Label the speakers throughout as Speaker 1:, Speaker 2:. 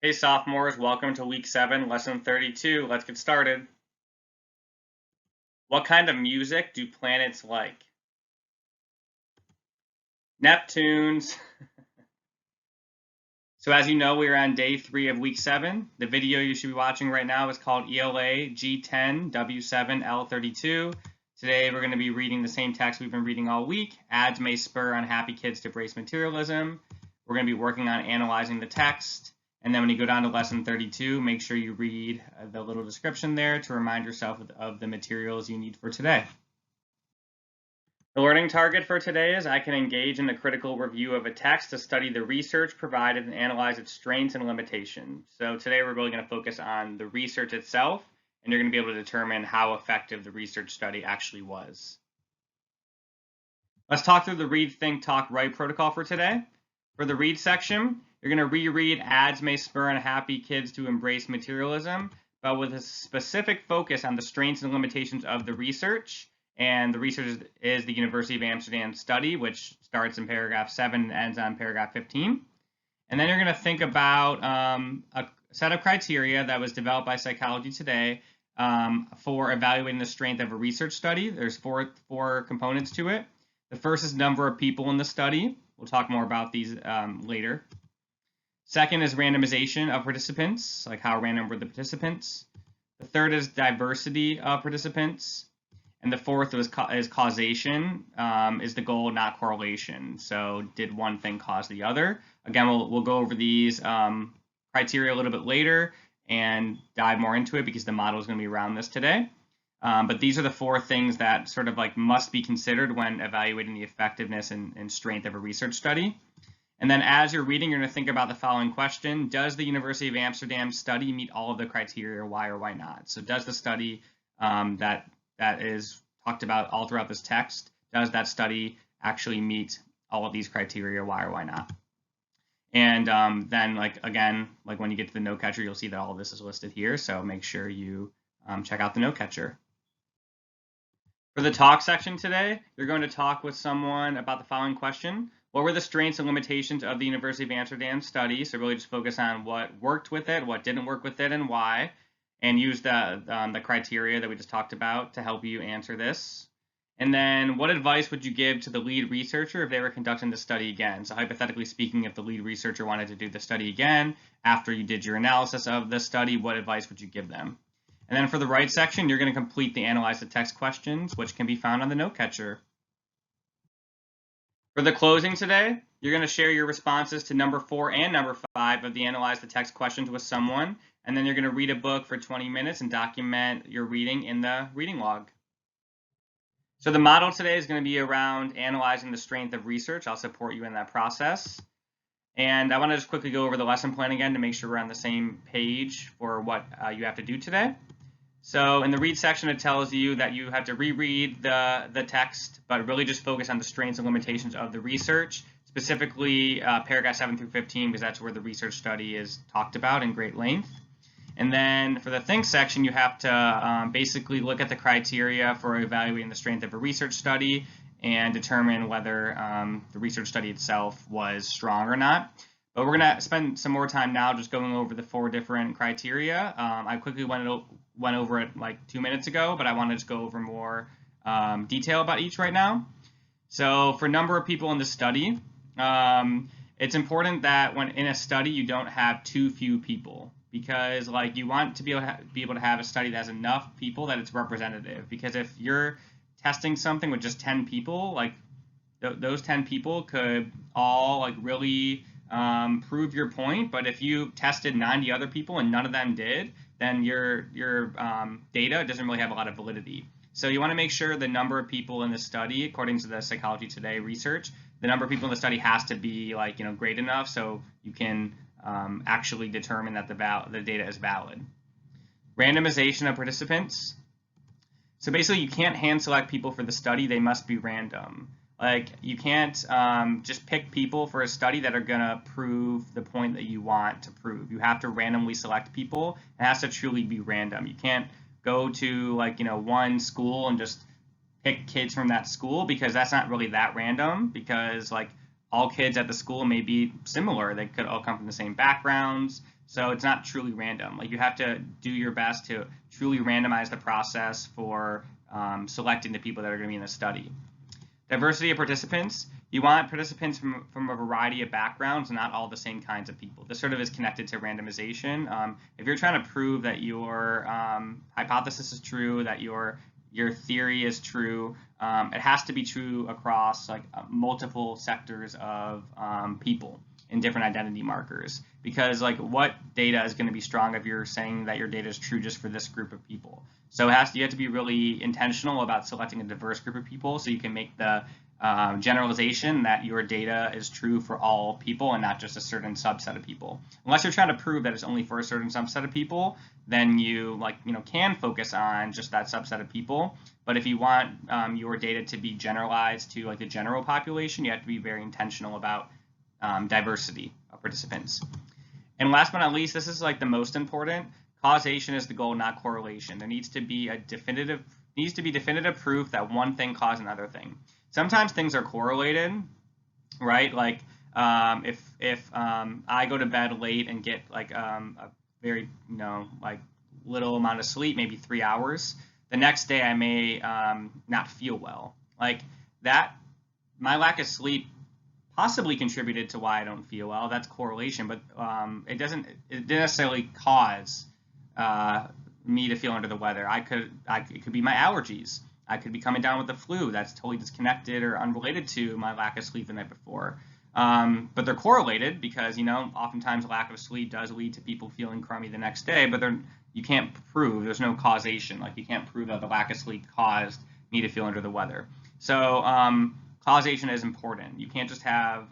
Speaker 1: Hey sophomores, welcome to week 7, lesson 32. Let's get started. What kind of music do planets like? Neptunes. So as you know, we are on day 3 of week 7. The video you should be watching right now is called ELA G10 W7L32. Today we're going to be reading the same text we've been reading all week. Ads may spur unhappy kids to embrace materialism. We're going to be working on analyzing the text. And then when you go down to lesson 32, make sure you read the little description there to remind yourself of the materials you need for today. The learning target for today is I can engage in the critical review of a text to study the research provided and analyze its strengths and limitations. So today we're really going to focus on the research itself, and you're going to be able to determine how effective the research study actually was. Let's talk through the read, think, talk, write protocol for today. For the read section, you're going to reread Ads May Spur Unhappy Kids to Embrace Materialism, but with a specific focus on the strengths and limitations of the research. And the research is the University of Amsterdam study, which starts in paragraph 7 and ends on paragraph 15. And then you're going to think about a set of criteria that was developed by Psychology Today for evaluating the strength of a research study. There's four components to it. The first is number of people in the study. We'll talk more about these later. Second is randomization of participants, like how random were the participants. The third is diversity of participants. And the fourth is causation, is the goal, not correlation. So did one thing cause the other? Again, we'll go over these criteria a little bit later and dive more into it because the model is going to be around this today. But these are the 4 things that sort of like must be considered when evaluating the effectiveness and strength of a research study. And then as you're reading, you're going to think about the following question. Does the University of Amsterdam study meet all of the criteria, why or why not? So does the study that is talked about all throughout this text, does that study actually meet all of these criteria, why or why not? And then again, when you get to the note catcher, you'll see that all of this is listed here. So make sure you check out the note catcher. For the talk section today, you're going to talk with someone about the following question. What were the strengths and limitations of the University of Amsterdam study? So really just focus on what worked with it, what didn't work with it, and why, and use the criteria that we just talked about to help you answer this. And then what advice would you give to the lead researcher if they were conducting the study again? So hypothetically speaking, if the lead researcher wanted to do the study again, after you did your analysis of the study, what advice would you give them? And then for the right section, you're going to complete the analyze the text questions, which can be found on the note catcher. For the closing today, you're going to share your responses to number 4 and number 5 of the analyze the text questions with someone, and then you're going to read a book for 20 minutes and document your reading in the reading log. So the model today is going to be around analyzing the strength of research. I'll support you in that process. And I want to just quickly go over the lesson plan again to make sure we're on the same page for what you have to do today. So in the read section, it tells you that you have to reread the text, but really just focus on the strengths and limitations of the research, specifically paragraph 7 through 15, because that's where the research study is talked about in great length. And then for the think section, you have to basically look at the criteria for evaluating the strength of a research study and determine whether the research study itself was strong or not. But we're going to spend some more time now just going over the 4 different criteria. I quickly went over it like 2 minutes ago, but I want to just go over more detail about each right now. So for number of people in the study, it's important that when in a study you don't have too few people, because you want to be able to have a study that has enough people that it's representative. Because if you're testing something with just 10 people, those 10 people could all really prove your point, but if you tested 90 other people and none of them did, then your data doesn't really have a lot of validity. So you want to make sure the number of people in the study, according to the Psychology Today research, the number of people in the study has to be great enough so you can actually determine that the data is valid. Randomization of participants. So basically you can't hand select people for the study, they must be random. You can't just pick people for a study that are going to prove the point that you want to prove. You have to randomly select people. It has to truly be random. You can't go to one school and just pick kids from that school, because that's not really that random, because all kids at the school may be similar. They could all come from the same backgrounds. So it's not truly random. Like, you have to do your best to truly randomize the process for selecting the people that are going to be in the study. Diversity of participants. You want participants from a variety of backgrounds, not all the same kinds of people. This sort of is connected to randomization. If you're trying to prove that your hypothesis is true, that your theory is true, it has to be true across like multiple sectors of people in different identity markers. Because like, what data is going to be strong if you're saying that your data is true just for this group of people? So you have to be really intentional about selecting a diverse group of people so you can make the generalization that your data is true for all people and not just a certain subset of people. Unless you're trying to prove that it's only for a certain subset of people, then you can focus on just that subset of people. But if you want your data to be generalized to like the general population, you have to be very intentional about diversity of participants. And last but not least, this is like the most important. Causation is the goal, not correlation. There needs to be definitive proof that one thing caused another thing. Sometimes things are correlated, right? Like if I go to bed late and get like a very like little amount of sleep, maybe 3 hours, the next day I may not feel well. Like that, my lack of sleep possibly contributed to why I don't feel well. That's correlation, but it didn't necessarily cause me to feel under the weather. It could be my allergies. I could be coming down with the flu. That's totally disconnected or unrelated to my lack of sleep the night before. But they're correlated because, oftentimes lack of sleep does lead to people feeling crummy the next day, but you can't prove, there's no causation. Like, you can't prove that the lack of sleep caused me to feel under the weather. So causation is important. You can't just have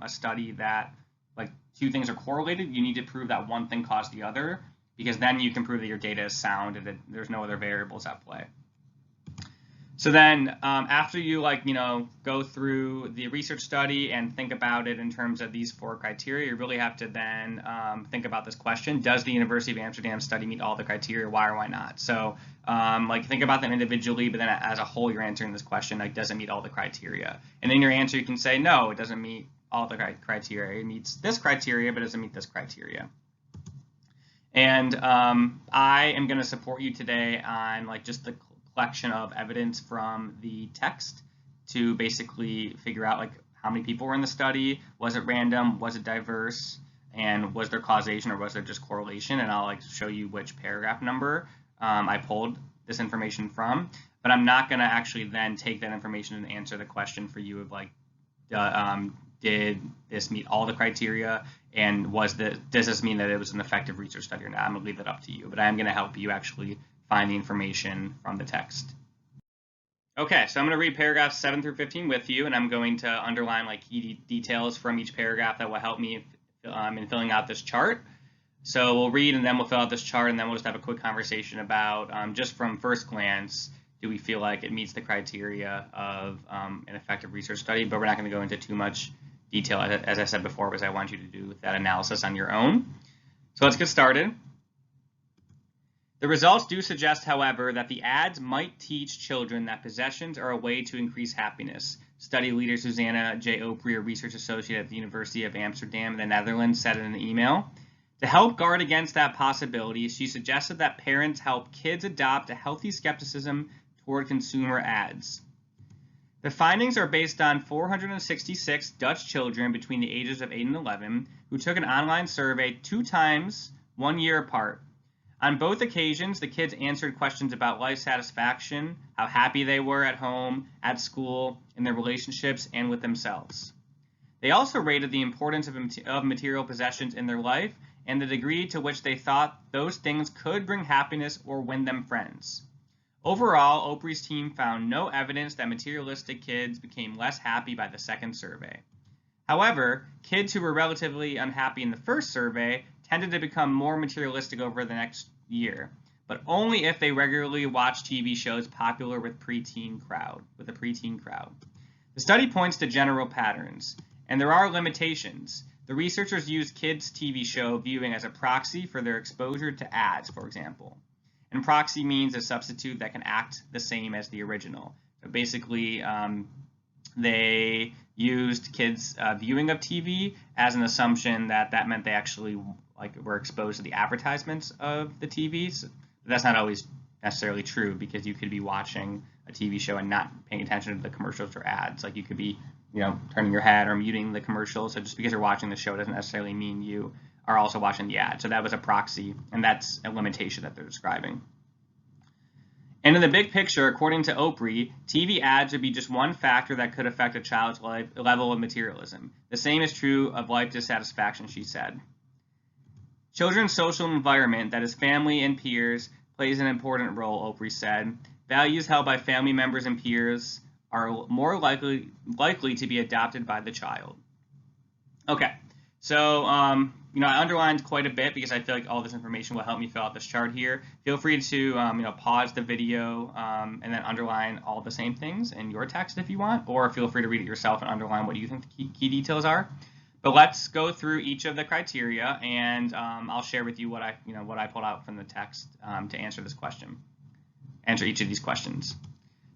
Speaker 1: a study that like two things are correlated. You need to prove that one thing caused the other, because then you can prove that your data is sound and that there's no other variables at play. So then after you go through the research study and think about it in terms of these 4 criteria, you really have to then think about this question: does the University of Amsterdam study meet all the criteria? Why or why not? So think about them individually, but then as a whole, you're answering this question, like, does it meet all the criteria? And in your answer, you can say, no, it doesn't meet all the criteria. It meets this criteria, but it doesn't meet this criteria. And I am going to support you today on just the collection of evidence from the text to basically figure out how many people were in the study, was it random, was it diverse, and was there causation or was there just correlation? And I'll show you which paragraph number I pulled this information from, but I'm not going to actually then take that information and answer the question for you of did this meet all the criteria, and does this mean that it was an effective research study or not? I'm going to leave that up to you, but I'm going to help you actually find the information from the text. Okay, so I'm going to read paragraphs 7 through 15 with you, and I'm going to underline key details from each paragraph that will help me in filling out this chart. So we'll read and then we'll fill out this chart, and then we'll just have a quick conversation about, just from first glance, do we feel like it meets the criteria of an effective research study? But we're not going to go into too much detail, as I said before, because I want you to do that analysis on your own. So let's get started. The results do suggest, however, that the ads might teach children that possessions are a way to increase happiness. Study leader Susanna J. Opry, a research associate at the University of Amsterdam in the Netherlands, said in an email. To help guard against that possibility, she suggested that parents help kids adopt a healthy skepticism toward consumer ads. The findings are based on 466 Dutch children between the ages of 8 and 11 who took an online survey 2 times, 1 year apart. On both occasions, the kids answered questions about life satisfaction, how happy they were at home, at school, in their relationships, and with themselves. They also rated the importance of material possessions in their life and the degree to which they thought those things could bring happiness or win them friends. Overall, Opry's team found no evidence that materialistic kids became less happy by the second survey. However, kids who were relatively unhappy in the first survey tended to become more materialistic over the next year, but only if they regularly watched TV shows popular with a preteen crowd. The study points to general patterns, and there are limitations. The researchers used kids' TV show viewing as a proxy for their exposure to ads, for example. And proxy means a substitute that can act the same as the original. So basically, they used kids' viewing of TV as an assumption that meant they actually were exposed to the advertisements of the TVs. That's not always necessarily true, because you could be watching a TV show and not paying attention to the commercials or ads. Like you could be, turning your head or muting the commercials. So just because you're watching the show doesn't necessarily mean you are also watching the ad. So that was a proxy, and that's a limitation that they're describing. And in the big picture, according to Opry, TV ads would be just one factor that could affect a child's level of materialism. The same is true of life dissatisfaction, she said. Children's social environment, that is family and peers, plays an important role, Opry said. Values held by family members and peers are more likely to be adopted by the child. Okay, so I underlined quite a bit because I feel like all this information will help me fill out this chart here. Feel free to pause the video and then underline all the same things in your text if you want, or feel free to read it yourself and underline what you think the key details are. But let's go through each of the criteria, and I'll share with you what I pulled out from the text to answer this question, answer each of these questions.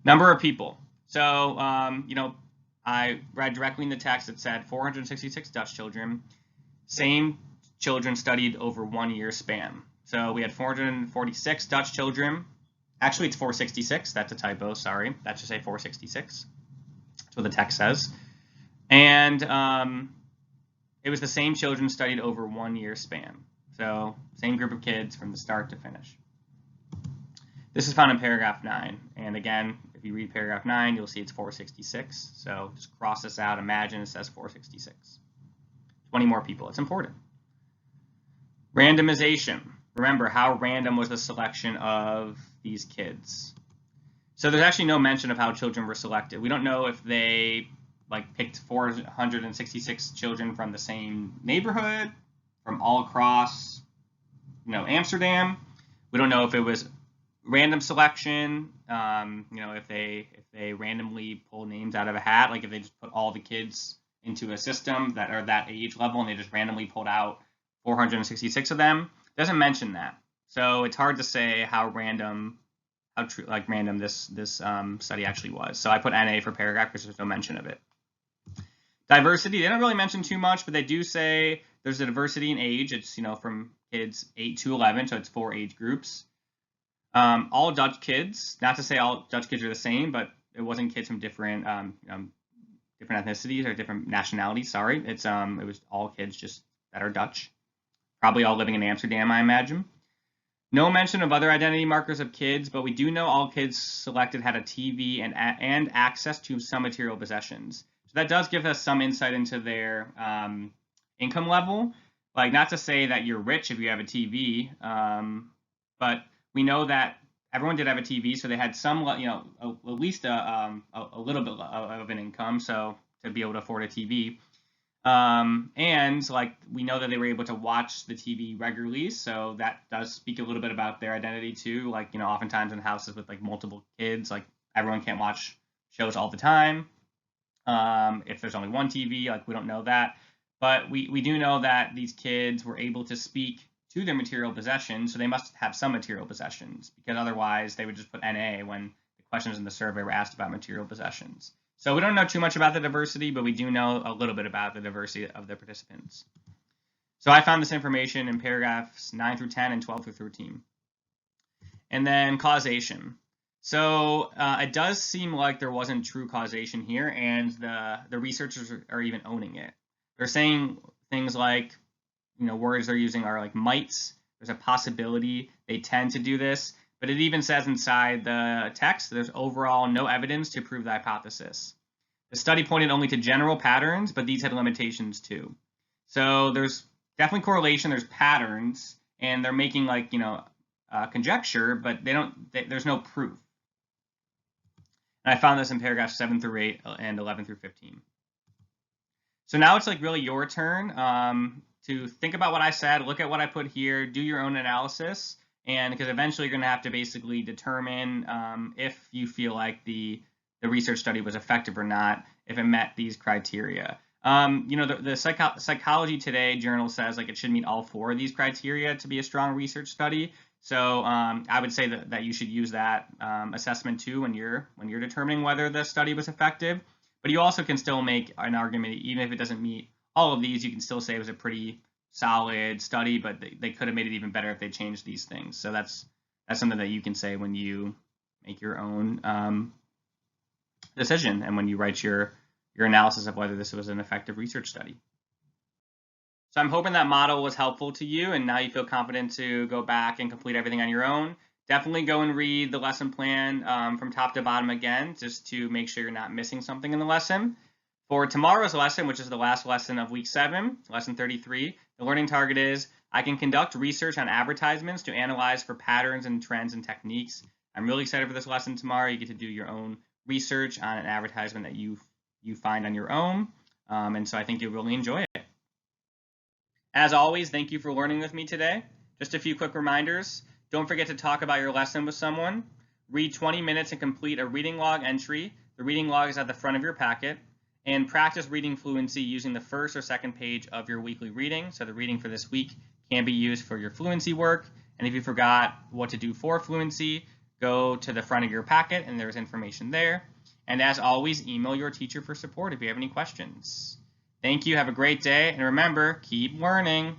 Speaker 1: Number of people. So I read directly in the text. It said 466 Dutch children. Same children studied over 1 year span. So we had 446 Dutch children. Actually, it's 466. That's a typo. Sorry. That should say 466. That's what the text says. And it was the same children studied over 1 year span. So same group of kids from the start to finish. This is found in paragraph 9. And again, if you read paragraph 9, you'll see it's 466. So just cross this out. Imagine it says 466. 20 more people. It's important. Randomization. Remember, how random was the selection of these kids? So there's actually no mention of how children were selected. We don't know if they picked 466 children from the same neighborhood, from all across, Amsterdam. We don't know if it was random selection. If they randomly pull names out of a hat, like if they just put all the kids into a system that are that age level and they just randomly pulled out 466 of them. It doesn't mention that. So it's hard to say how random this study actually was. So I put NA for paragraph because there's no mention of it. Diversity, they don't really mention too much, but they do say there's a diversity in age. It's, from kids 8 to 11, so it's 4 age groups. All Dutch kids, not to say all Dutch kids are the same, but it wasn't kids from different different ethnicities or different nationalities. Sorry, it was all kids just that are Dutch, probably all living in Amsterdam, I imagine. No mention of other identity markers of kids, but we do know all kids selected had a TV and access to some material possessions. So that does give us some insight into their income level. Not to say that you're rich if you have a TV, but we know that everyone did have a TV, so they had some, at least a little bit of an income, so to be able to afford a TV. And we know that they were able to watch the TV regularly, so that does speak a little bit about their identity too. Oftentimes in houses with multiple kids, everyone can't watch shows all the time. If there's only one TV, we don't know that. But we do know that these kids were able to speak to their material possessions, so they must have some material possessions, because otherwise they would just put NA when the questions in the survey were asked about material possessions. So we don't know too much about the diversity, but we do know a little bit about the diversity of the participants. So I found this information in paragraphs 9 through 10 and 12 through 13. And then causation. So it does seem like there wasn't true causation here, and the researchers are even owning it. They're saying things like, words they're using are mights. There's a possibility they tend to do this, but it even says inside the text there's overall no evidence to prove the hypothesis. The study pointed only to general patterns, but these had limitations too. So there's definitely correlation, there's patterns, and they're making conjecture, but there's no proof. And I found this in paragraphs 7 through 8 and 11 through 15. So now it's really your turn to think about what I said, look at what I put here, do your own analysis, and because eventually you're going to have to basically determine if you feel like the research study was effective or not, if it met these criteria. The Psychology Today journal says it should meet all 4 of these criteria to be a strong research study. So I would say that you should use that assessment too when you're determining whether the study was effective. But you also can still make an argument, even if it doesn't meet all of these, you can still say it was a pretty solid study, but they could have made it even better if they changed these things. So that's something that you can say when you make your own decision and when you write your analysis of whether this was an effective research study. So I'm hoping that model was helpful to you, and now you feel confident to go back and complete everything on your own. Definitely go and read the lesson plan from top to bottom again, just to make sure you're not missing something in the lesson. For tomorrow's lesson, which is the last lesson of week 7, lesson 33, the learning target is, I can conduct research on advertisements to analyze for patterns and trends and techniques. I'm really excited for this lesson tomorrow. You get to do your own research on an advertisement that you find on your own, and so I think you'll really enjoy it. As always, thank you for learning with me today. Just a few quick reminders. Don't forget to talk about your lesson with someone. Read 20 minutes and complete a reading log entry. The reading log is at the front of your packet. And practice reading fluency using the first or second page of your weekly reading. So the reading for this week can be used for your fluency work. And if you forgot what to do for fluency, go to the front of your packet and there's information there. And as always, email your teacher for support if you have any questions. Thank you. Have a great day. And remember, keep learning.